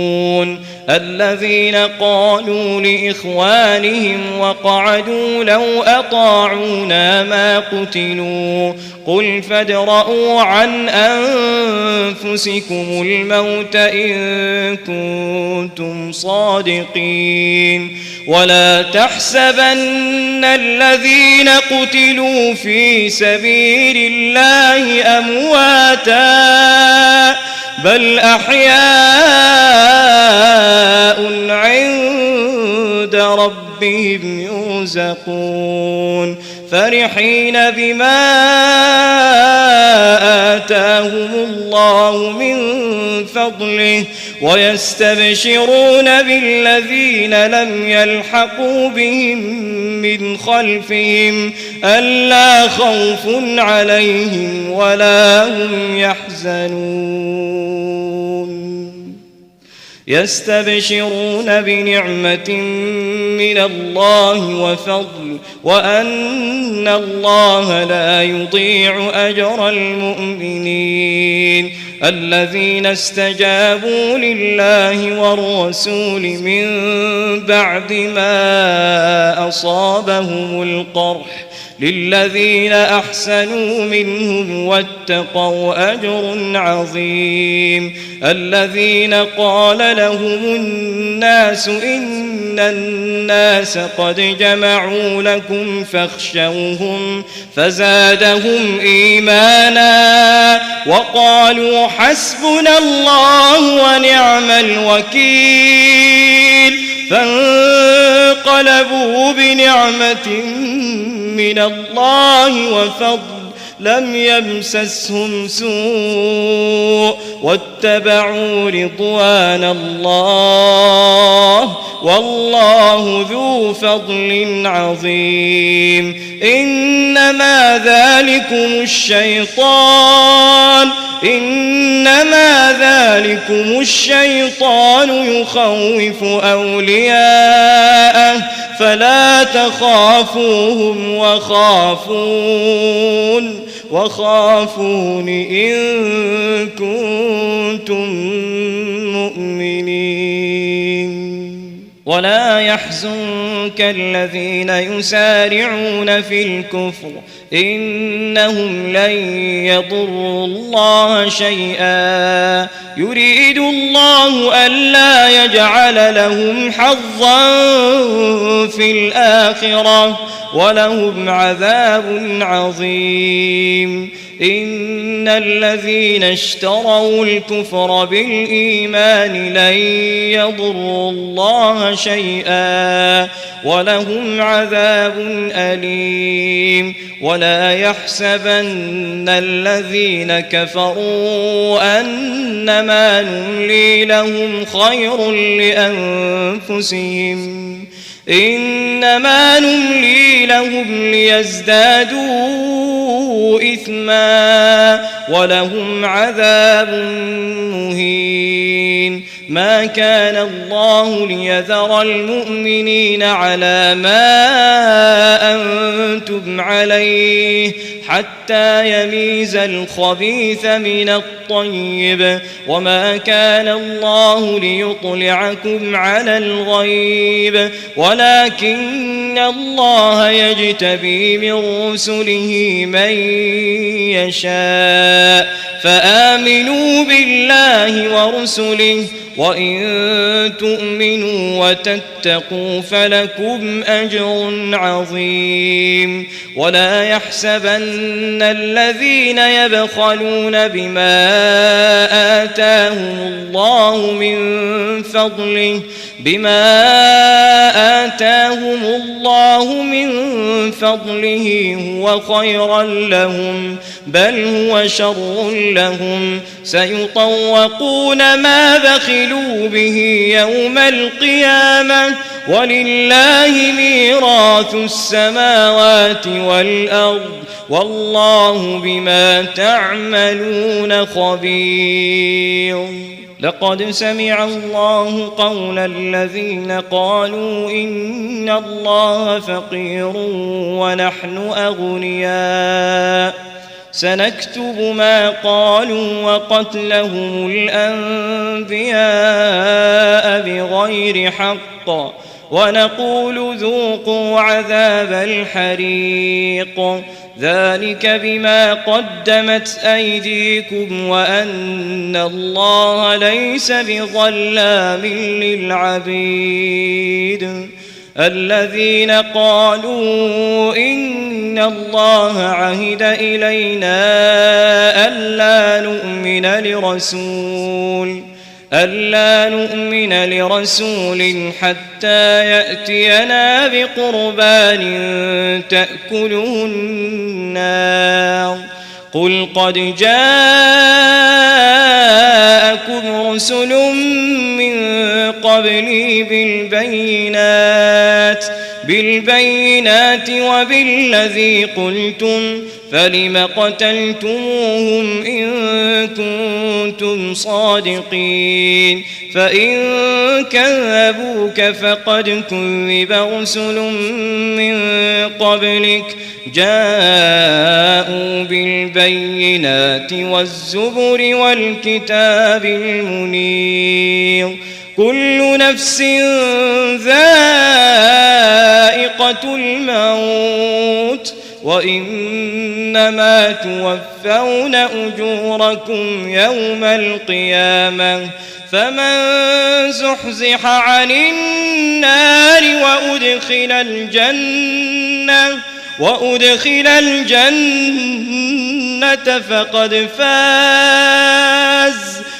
الذين قالوا لإخوانهم وقعدوا لو أطاعونا ما قتلوا قل فادرءوا عن أنفسكم الموت إن كنتم صادقين ولا تحسبن الذين قتلوا في سبيل الله أمواتا بل أحياء عند ربهم يرزقون فرحين بما آتاهم الله من فضله ويستبشرون بالذين لم يلحقوا بهم من خلفهم ألا خوف عليهم ولا هم يحزنون يستبشرون بنعمة من الله وفضل وأن الله لا يضيع أجر المؤمنين الذين استجابوا لله والرسول من بعد ما أصابهم القرح للذين أحسنوا منهم واتقوا أجر عظيم الذين قال لهم الناس إن الناس قد جمعوا لكم فاخشوهم فزادهم إيمانا وقالوا حسبنا الله ونعم الوكيل فانقلبوا بنعمة من الله وفضل لم يمسسهم سوء واتبعوا رضوان الله والله ذو فضل عظيم إنما ذلكم الشيطان يخوف أولياءه فلا تخافوهم وخافون إن كنتم مؤمنين ولا يحزنك الذين يسارعون في الكفر إنهم لن يضروا الله شيئا يريد الله ألا يجعل لهم حظا في الآخرة ولهم عذاب عظيم إن الذين اشتروا الكفر بالإيمان لن يضروا الله شيئا ولهم عذاب أليم ولا يحسبن الذين كفروا أنما نملي لهم خير لأنفسهم إنما نملي لهم ليزدادوا إثما ولهم عذاب مهين. ما كان الله ليذر المؤمنين على ما أنتم عليه حتى يميز الخبيث من الطيب، وما كان الله ليطلعكم على الغيب ولكن الله يجتبي من رسله من يشاء، فآمنوا بالله ورسله وإن تؤمنوا وتتقوا فلكم أجر عظيم. ولا يحسبن الذين يبخلون بما آتاهم الله من فضله هو خيرا لهم، بل هو شر لهم، سيطوقون ما بخلوا به يوم القيامة، ولله ميراث السماوات والأرض، والله بما تعملون خبير. لقد سمع الله قول الذين قالوا إن الله فقير ونحن أغنياء، سنكتب ما قالوا وقتلهم الأنبياء بغير حق، ونقول ذوقوا عذاب الحريق، ذلك بما قدمت أيديكم وأن الله ليس بظلام للعبيد. الذين قالوا إن الله عهد إلينا ألا نؤمن لرسول حتى يأتينا بقربان تأكله النار. قل قد جاءكم رسل من قبلي بالبينات وبالذي قلتم، فلم قتلتموهم إن كنتم صادقين؟ فإن كذبوك فقد كذب رسل من قبلك جاءوا بالبينات والزبر والكتاب المنير. كل نفس ذائقة الموت، وإنما توفون أجوركم يوم القيامة، فمن زحزح عن النار وأدخل الجنة فقد فاز،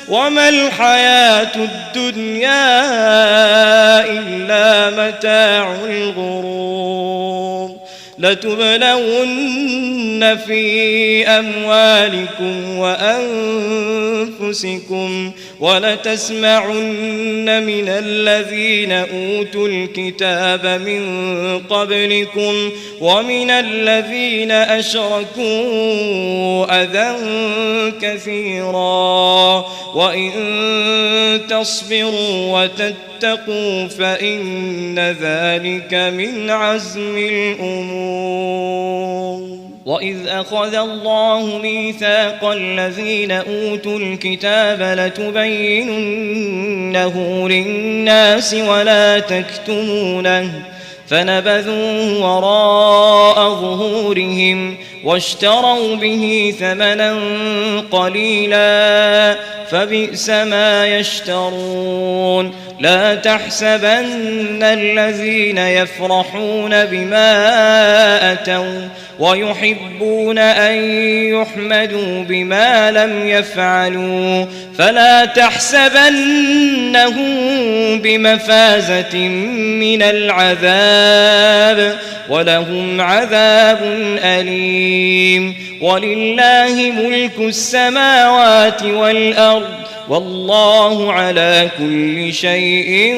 وما الحياة الدنيا إلا متاع الغرور. لتبلون في أموالكم وأنفسكم ولتسمعن من الذين أوتوا الكتاب من قبلكم ومن الذين أشركوا أذى كثيرا، وإن تصبروا وتتقوا فإن ذلك من عزم الأمور. وإذ أخذ الله ميثاق الذين أوتوا الكتاب لتبيننه للناس ولا تكتمونه، فنبذوه وراء ظهورهم واشتروا به ثمنا قليلا، فبئس ما يشترون. لا تحسبن الذين يفرحون بما أتوا ويحبون أن يحمدوا بما لم يفعلوا فلا تحسبنهم بمفازة من العذاب ولهم عذاب أليم ولله ملك السماوات والأرض والله على كل شيء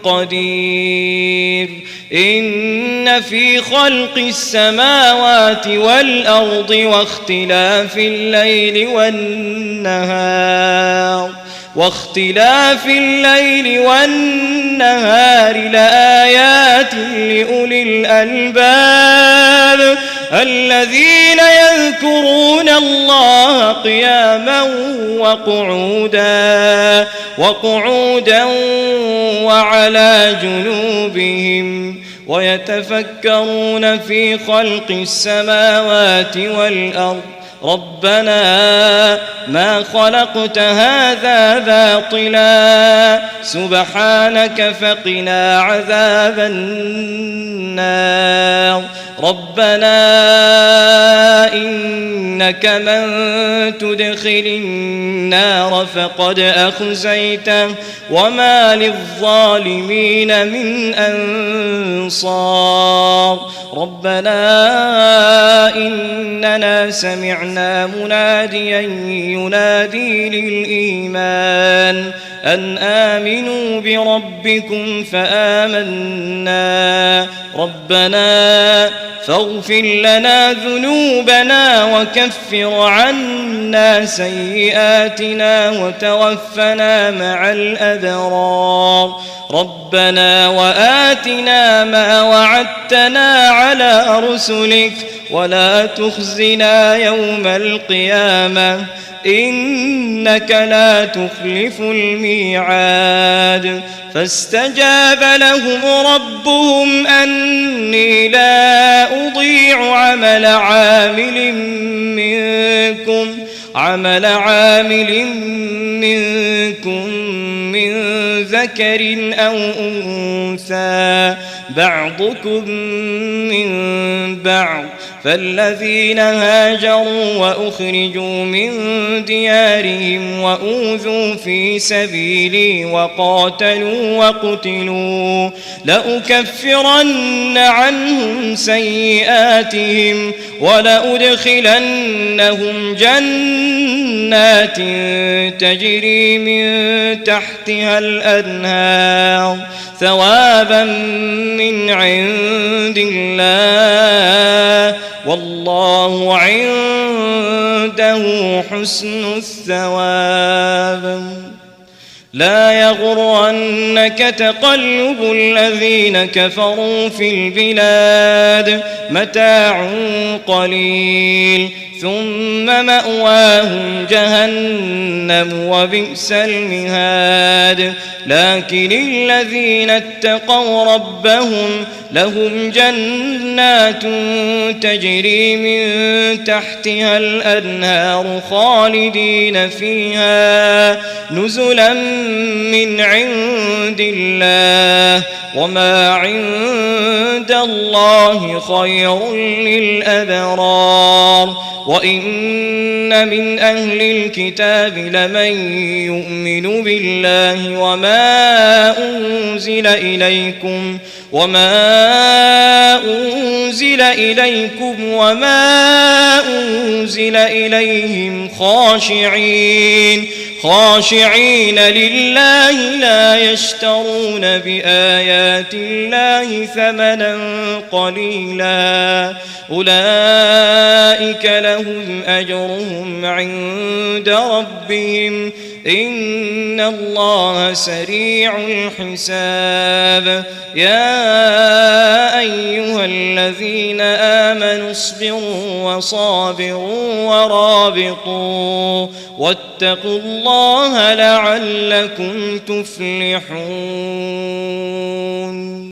قدير إن في خلق السماوات والأرض واختلاف الليل والنهار لآيات لأولي الألباب الذين يذكرون الله قياما وقعودا وعلى جنوبهم ويتفكرون في خلق السماوات والأرض ربنا ما خلقت هذا باطلا سبحانك فقنا عذاب النار ربنا إنك من تدخل النار فقد أخزيته وما للظالمين من أنصار ربنا إننا سمعنا مناديا ينادي للإيمان أن آمنوا بربكم فآمنا ربنا فاغفر لنا ذنوبنا وكفر عنا سيئاتنا وتوفنا مع الأبرار ربنا وآتنا ما وعدتنا على رسلك ولا تخزنا يوم القيامة إنك لا تخلف الميعاد فاستجاب لهم ربهم أني لا أضيع عمل عامل منكم من ذكر أو أنثى بعضكم من بعض فالذين هاجروا وأخرجوا من ديارهم وأوذوا في سبيلي وقاتلوا وقتلوا لأكفرن عنهم سيئاتهم ولأدخلنهم جنات تجري من تحتها الأنهار ثوابا من عند الله والله عنده حسن الثواب لا يغرنك تقلب الذين كفروا في البلاد متاع قليل ثم مأواهم جهنم وبئس المهاد لكن الذين اتقوا ربهم لهم جنات تجري من تحتها الأنهار خالدين فيها نزلا من عند الله وما عند الله خير للأبرار وإن من أهل الكتاب لمن يؤمن بالله وما أنزل إليكم وما أنزل إليهم خاشعين لله لا يشترون بآيات الله ثمنا قليلا أولئك لهم أجرهم عند ربهم إن الله سريع الحساب يا أيها الذين آمنوا اصبروا وصابروا ورابطوا واتقوا الله لعلكم تفلحون